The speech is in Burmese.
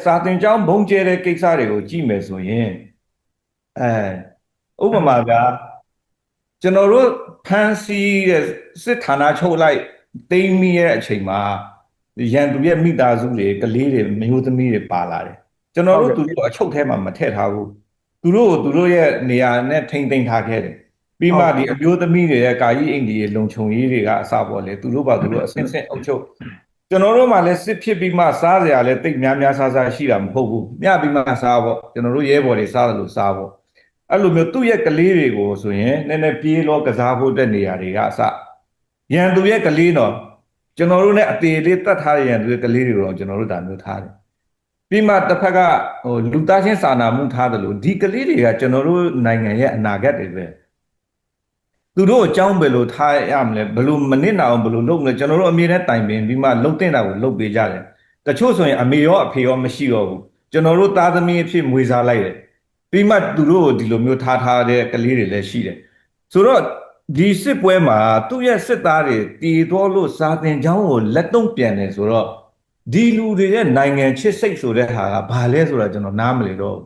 စာသင်ကျောင်းဘုံကျဲတဲ့ကိစ္စတွေကိုကြည့်မယ်ဆိုရင်ဥပမာကကျွန်တော်တို့ဖန်စီတဲ့စစ်ဌာနချုပ်လိုက်တိမ့်မိရဲ့အချိန်မှာရန်သူရဲ့မိသားစုတွေကလေးတွေမျိုးသမီးတွေပါလာတယ်ကျွန်တော်တို့သူတို့အချုပ်ထဲမှာမထည့်ထားဘူးသူတို့ကိုသူတို့ရဲ့နေရာနဲ့ထိမ့်သိမ်းထားခဲ့တယ်ပြီးမှဒီအမျိုးသမီးတွေရဲ့ကာယီအိမ်ကြီးလုံခြုံရေးတွေကအစပေါ်လေသူတို့ပါသူတို့အစင်းစင်းအုပ်ချုပ်ကျွန်တော်တို့မှလည်းစစ်ဖြစ်ပြီးမှစားစရာလည်းတိတ်များများစားစားရှိတာမဟုတ်ဘူးမျှပြီးမှစားပေါ့ကျွန်တော်တို့ရဲဘော်တွေစားတယ်လို့စားပေါ့အဲ့လိုမျိုးသူ့ရဲ့ကလေးတွေကိုဆိုရင်နည်းနည်းပြေးလောကစားဖို့တဲ့နေရာတွေကအစရန်သူရဲ့ကလေးတော့ကျွန်တော်တို့ ਨੇ အသေးလေးတတ်ထားတဲ့ရန်သူရဲ့ကလေးတွေတော့ကျွန်တော်တို့ဒါမျိုးထားတယ်ပြီးမှတစ်ဖက်ကလူသားချင်းစာနာမှုထားတယ်လို့ဒီကလေးတွေကကျွန်တော်တို့နိုင်ငံရဲ့အနာဂတ်တွေပဲသူတို့အကြောင်းဘယ်လိုထားရမလဲဘယ်လိုမနစ်နာအောင်ဘယ်လိုလုပ်မလဲကျွန်တော်တို့အမြဲတမ်းတိုင်ပင်ပြီးမှလှုပ်တင်တာကိုလှုပ်ပေးကြတယ်တချို့ဆိုရင်အမေရောအဖေရောမရှိတော့ဘူးကျွန်တော်တို့သားသမီးအဖြစ်မွေးစားလိုက်တယ်ပြီးမှသူတို့ကိုဒီလိုမျိုးထားတဲ့ကလေးတွေလည်းရှိတယ်ဆိုတော့ဒီစစ်ပွဲမှာသူ့ရဲ့စစ်သားတွေတည်တော်လို့စာသင်ကျောင်းကိုလက်တုံ့ပြန်တယ်ဆိုတော့ဒီလူတွေရဲ့နိုင်ငံချစ်စိတ်ဆိုတဲ့ဟာကဘာလဲဆိုတာကျွန်တော်နားမလည်တော့